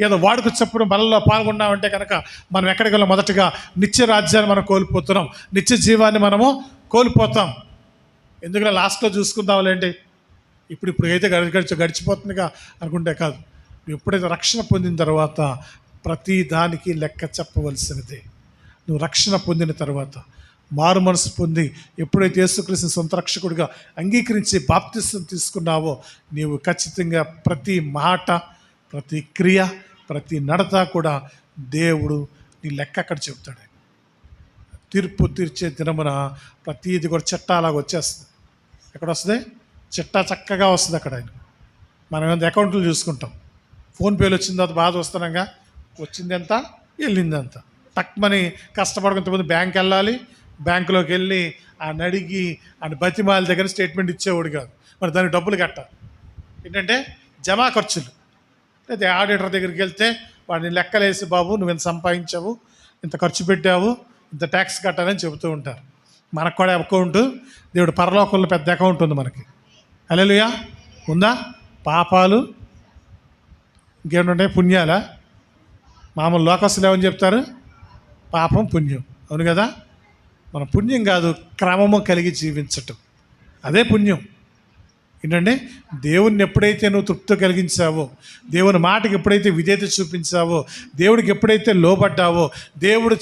ఏదో వాడుకు చప్పుడు బలలో పాల్గొన్నామంటే కనుక మనం ఎక్కడికి వెళ్ళాం? మొదటగా నిత్య రాజ్యాన్ని మనం కోల్పోతున్నాం, నిత్య జీవాన్ని మనము కోల్పోతాం. ఎందుకంటే లాస్ట్లో చూసుకుందాంలేండి, ఇప్పుడు అయితే గడిచిపోతుందిగా అనుకుంటే కాదు. ఎప్పుడైతే రక్షణ పొందిన తర్వాత ప్రతి దానికి లెక్క చెప్పవలసినదే. నువ్వు రక్షణ పొందిన తర్వాత మారు మనసు పొంది ఎప్పుడైతే యేసుక్రీస్తుని సొంత రక్షకుడిగా అంగీకరించి బాప్తిసం తీసుకున్నావో నీవు ఖచ్చితంగా ప్రతి మాట, ప్రతి క్రియ, ప్రతి నడత కూడా దేవుడు నీ లెక్క అక్కడ చెబుతాడు. తీర్పు తీర్చే దినమున ప్రతిది కూడా చట్టాలాగా వచ్చేస్తుంది. ఎక్కడ వస్తుంది? చిట్టా చక్కగా వస్తుంది అక్కడ. ఆయన మనం ఎంత అకౌంట్లు చూసుకుంటాం. ఫోన్పేలు వచ్చిన తర్వాత బాధ వస్తున్నాగా, వచ్చింది ఎంత, వెళ్ళింది ఎంత, టక్మని కష్టపడుకుంతమంది బ్యాంక్ వెళ్ళాలి. బ్యాంకులోకి వెళ్ళి ఆయన అడిగి ఆయన బతిమాల దగ్గర స్టేట్మెంట్ ఇచ్చేవాడు కాదు. మరి దానికి డబ్బులు కట్టాలి. ఏంటంటే జమా ఖర్చులు. అయితే ఆడిటర్ దగ్గరికి వెళ్తే వాడిని లెక్కలేసి, బాబు నువ్వు ఇంత సంపాదించావు, ఇంత ఖర్చు పెట్టావు, ఇంత ట్యాక్స్ కట్టాలని చెబుతూ ఉంటారు. మనకు కూడా అకౌంట్, దేవుడు పరలోకంలో పెద్ద అకౌంట్ ఉంది మనకి. హల్లెలూయా. ఉందా? పాపాలు ఇంకేంటుంటాయి? పుణ్యాలా? మామూలు లోకస్తులు ఏమని చెప్తారు? పాపం, పుణ్యం. అవును కదా? మన పుణ్యం కాదు, క్రమము కలిగి జీవించటం, అదే పుణ్యం. ఏంటంటే దేవుడిని ఎప్పుడైతే నువ్వు తృప్తి కలిగించావో, దేవుని మాటకి ఎప్పుడైతే విధేయత చూపించావో, దేవుడికి ఎప్పుడైతే లోబడ్డావో, దేవుడు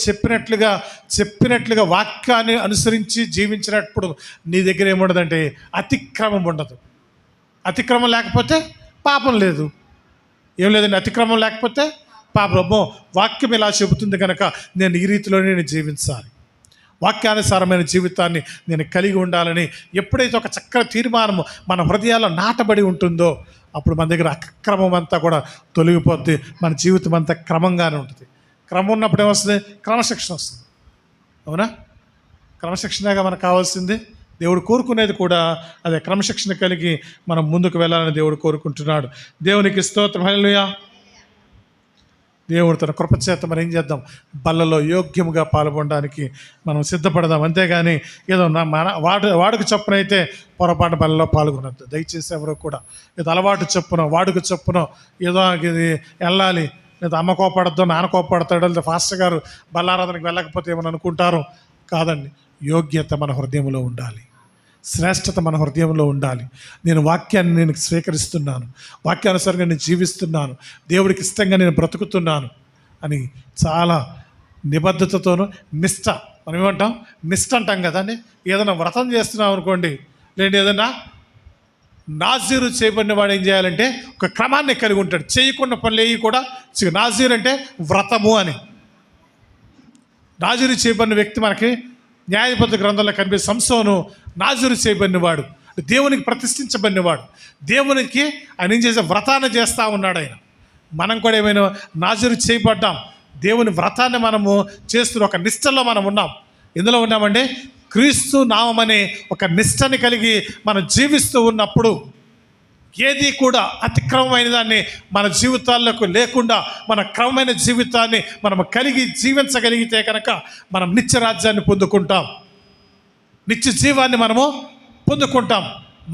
చెప్పినట్లుగా వాక్యాన్ని అనుసరించి జీవించినప్పుడు నీ దగ్గర ఏముండదంటే అతిక్రమం ఉండదు. అతిక్రమం లేకపోతే పాపం లేదు. ఏం లేదండి, అతిక్రమం లేకపోతే పాపం. వాక్యం ఇలా చెబుతుంది కనుక నేను ఈ రీతిలోనే నేను జీవించాలి, వాక్యానుసారమైన జీవితాన్ని నేను కలిగి ఉండాలని ఎప్పుడైతే ఒక చక్కని తీర్మానము మన హృదయాల్లో నాటబడి ఉంటుందో అప్పుడు మన దగ్గర అక్రమం అంతా కూడా తొలగిపోద్ది. మన జీవితం అంతా క్రమంగానే ఉంటుంది. క్రమం ఉన్నప్పుడు ఏమొస్తుంది? క్రమశిక్షణ వస్తుంది. అవునా? క్రమశిక్షణగా మనకు కావాల్సింది. దేవుడు కోరుకునేది కూడా అదే క్రమశిక్షణ కలిగి మనం ముందుకు వెళ్ళాలని దేవుడు కోరుకుంటున్నాడు. దేవునికి స్తోత్రం. హల్లెలూయా. దేవుడు తన కృపచేత మనం ఏం చేద్దాం, బల్లలో యోగ్యముగా పాల్గొనడానికి మనం సిద్ధపడదాం. అంతేగాని ఏదో వాడుకు చొప్పునైతే పొరపాటు బల్లలో పాల్గొనద్దు. దయచేసి ఎవరో కూడా ఏదో అలవాటు చొప్పున వాడుకు చొప్పున ఏదో ఇది వెళ్ళాలి, లేదా అమ్మ కోపడద్దు, నాన్న కోపడతాడు, లేదా ఫాస్టర్ గారు బల్లారాధనకు వెళ్ళకపోతే ఏమని అనుకుంటారు. కాదండి, యోగ్యత మన హృదయంలో ఉండాలి, శ్రేష్టత మన హృదయంలో ఉండాలి. నేను వాక్యాన్ని నేను స్వీకరిస్తున్నాను, వాక్యానుసారంగా నేను జీవిస్తున్నాను, దేవుడికి ఇష్టంగా నేను బ్రతుకుతున్నాను అని చాలా నిబద్ధతతోనూ నిష్ట, మనం ఏమంటాం, నిష్ట అంటాం కదండి. ఏదైనా వ్రతం చేస్తున్నాం అనుకోండి, లేదంటే ఏదైనా నాజీరు చేయబడిన వాడు ఏం చేయాలంటే ఒక క్రమాన్ని కలిగి ఉంటాడు. చేయకుండా పనులు ఏవి కూడా నాజీరు అంటే వ్రతము అని. నాజీరు చేయబడిన వ్యక్తి మనకి న్యాయపద్ధతి గ్రంథంలో కనిపించే సంసోను నాజీరు చేయబడినవాడు, దేవునికి ప్రతిష్ఠించబడినవాడు. దేవునికి ఆయన ఏం చేసే వ్రతాన్ని చేస్తూ ఉన్నాడు ఆయన. మనం కూడా ఏమైనా నాజీరు చేయబడ్డాం, దేవుని వ్రతాన్ని మనము చేస్తున్న ఒక నిష్టలో మనం ఉన్నాం. ఎందులో ఉన్నామంటే క్రీస్తు నామమనే ఒక నిష్టని కలిగి మనం జీవిస్తూ ఉన్నప్పుడు ఏది కూడా అతిక్రమమైన దాన్ని మన జీవితాల్లోకి లేకుండా మన క్రమమైన జీవితాన్ని మనం కలిగి జీవించగలిగితే కనుక మనం నిత్యరాజ్యాన్ని పొందుకుంటాం, నిత్య జీవాన్ని మనము పొందుకుంటాం.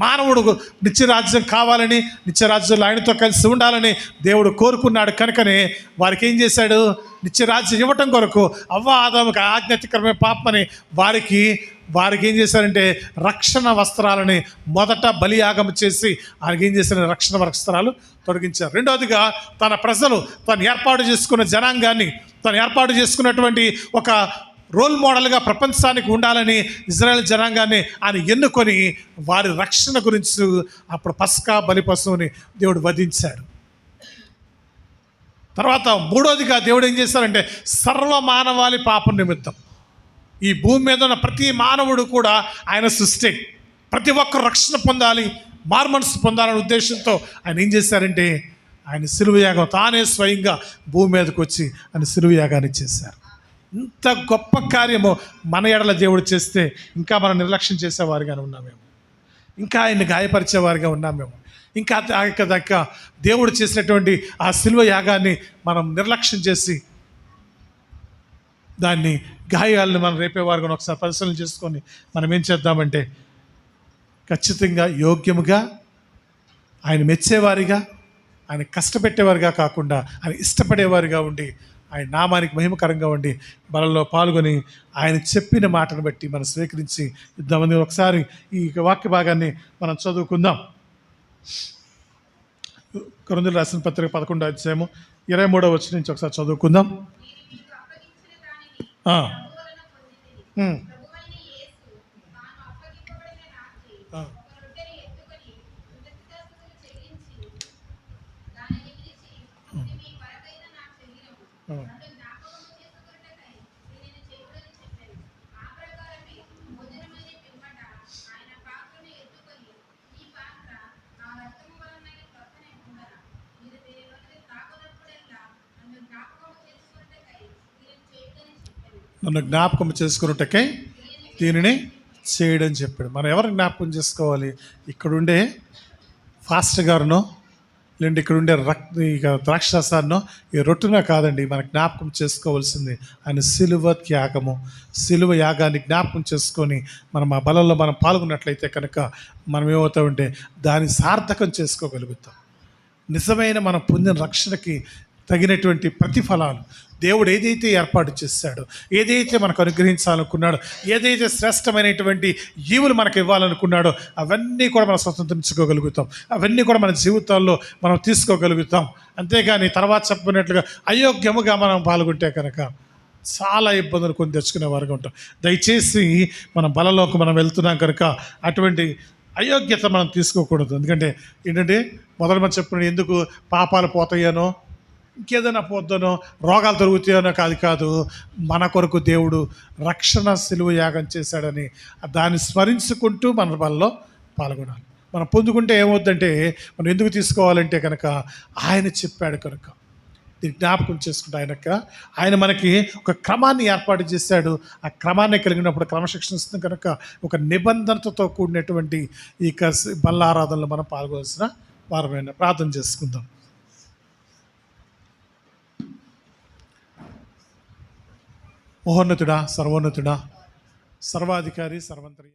మానవుడు నిత్యరాజ్యం కావాలని, నిత్యరాజ్యంలో ఆయనతో కలిసి ఉండాలని దేవుడు కోరుకున్నాడు. కనుకనే వారికి ఏం చేశాడు, నిత్యరాజ్యం ఇవ్వటం కొరకు అవ్వ ఆదాముకి ఆజ్ఞాతిక్రమే పాపమని వారికి ఏం చేశారంటే రక్షణ వస్త్రాలని మొదట బలియాగం చేసి ఆయనకి ఏం చేశారు, రక్షణ వస్త్రాలు తొలగించారు. రెండవదిగా తన ప్రజలు తను ఏర్పాటు చేసుకున్న జనాంగాన్ని, తను ఏర్పాటు చేసుకున్నటువంటి ఒక రోల్ మోడల్గా ప్రపంచానికి ఉండాలని ఇజ్రాయెల్ జనాంగాన్ని ఆయన ఎన్నుకొని వారి రక్షణ గురించి అప్పుడు పస్కా బలి పశువుని దేవుడు వధించాడు. తర్వాత మూడోదిగా దేవుడు ఏం చేశారంటే సర్వమానవాళి పాపం నిమిత్తం ఈ భూమి మీద ఉన్న ప్రతి మానవుడు కూడా ఆయన సృష్టి, ప్రతి ఒక్కరు రక్షణ పొందాలి, మార్మనసు పొందాలనే ఉద్దేశంతో ఆయన ఏం చేశారంటే ఆయన సిలువ యాగం, తానే స్వయంగా భూమి మీదకి వచ్చి ఆయన సిలువ యాగాన్ని చేశారు. ఇంత గొప్ప కార్యము మన ఎడల దేవుడు చేస్తే ఇంకా మనం నిర్లక్ష్యం చేసేవారుగానే ఉన్నామేమో, ఇంకా ఆయన్ని గాయపరిచేవారుగా ఉన్నామేమో, ఇంకా దాకా దేవుడు చేసినటువంటి ఆ సిలువ యాగాన్ని మనం నిర్లక్ష్యం చేసి దాన్ని గాయాలను మనం రేపేవారుగా ఒకసారి పరిశీలన చేసుకొని మనం ఏం చేద్దామంటే ఖచ్చితంగా యోగ్యముగా ఆయన మెచ్చేవారిగా, ఆయన కష్టపెట్టేవారిగా కాకుండా ఆయన ఇష్టపడేవారిగా ఉండి ఆయన నామానికి మహిమకరంగా ఉండి బలలో పాల్గొని ఆయన చెప్పిన మాటను బట్టి మనం స్వీకరించి ఇద్దామని ఒకసారి ఈ వాక్య భాగాన్ని మనం చదువుకుందాం. కొరింథీయులకు రాసిన పత్రిక 11వ అధ్యాయము 23వ వచనం నుంచి ఒకసారి చదువుకుందాం. నన్ను జ్ఞాపకం చేసుకున్నట్టకై దీనిని చేయడం చెప్పాడు. మనం ఎవరిని జ్ఞాపకం చేసుకోవాలి? ఇక్కడుండే ఫాస్టర్ గారునో లేదంటే ఇక్కడుండే ద్రాక్షరసాన్నో ఈ రొట్టున కాదండి. మన జ్ఞాపకం చేసుకోవాల్సింది ఆయన సిలువ త్యాగము, సిలువ యాగాన్ని జ్ఞాపకం చేసుకొని మనం ఆ బలంలో మనం పాల్గొన్నట్లయితే కనుక మనం ఏమవుతామంటే దాన్ని సార్థకం చేసుకోగలుగుతాం. నిజమైన మనం పొందిన రక్షణకి తగినటువంటి ప్రతిఫలాలు దేవుడు ఏదైతే ఏర్పాటు చేశాడో, ఏదైతే మనకు అనుగ్రహించాలనుకున్నాడో, ఏదైతే శ్రేష్టమైనటువంటి ఈవులు మనకు ఇవ్వాలనుకున్నాడో అవన్నీ కూడా మనం స్వతంత్రించుకోగలుగుతాం, అవన్నీ కూడా మన జీవితాల్లో మనం తీసుకోగలుగుతాం. అంతేగాని తర్వాత చెప్పినట్లుగా అయోగ్యముగా మనం పాల్గొంటే కనుక చాలా ఇబ్బందులు కొని తెచ్చుకునే వారుగా ఉంటాం. దయచేసి మనం బలలోకి మనం వెళ్తున్నాం కనుక అటువంటి అయోగ్యత మనం తీసుకోకూడదు. ఎందుకంటే ఏంటంటే మొదటి మనం చెప్పిన ఎందుకు పాపాలు పోతాయనో, ఇంకేదైనా పోద్దనో, రోగాలు దొరుకుతాయనో కాదు, మన కొరకు దేవుడు రక్షణ సిలువ యాగం చేశాడని దాన్ని స్మరించుకుంటూ మన బలలో పాల్గొనాలి. మనం పొందుకుంటే ఏమవుద్దంటే మనం ఎందుకు తీసుకోవాలంటే కనుక ఆయన చెప్పాడు కనుక. దీన్ని జ్ఞాపకం చేసుకుంటే ఆయన మనకి ఒక క్రమాన్ని ఏర్పాటు చేశాడు. ఆ క్రమాన్ని కలిగినప్పుడు క్రమశిక్షణ ఇస్తుంది కనుక ఒక నిబంధనతో కూడినటువంటి ఈ బల్ల ఆరాధనలో మనం పాల్గొనాల్సిన వారమైన ప్రార్థన చేసుకుందాం. మహోన్నతుడా, సర్వోన్నతుడా, సర్వాధికారి, సర్వంతరి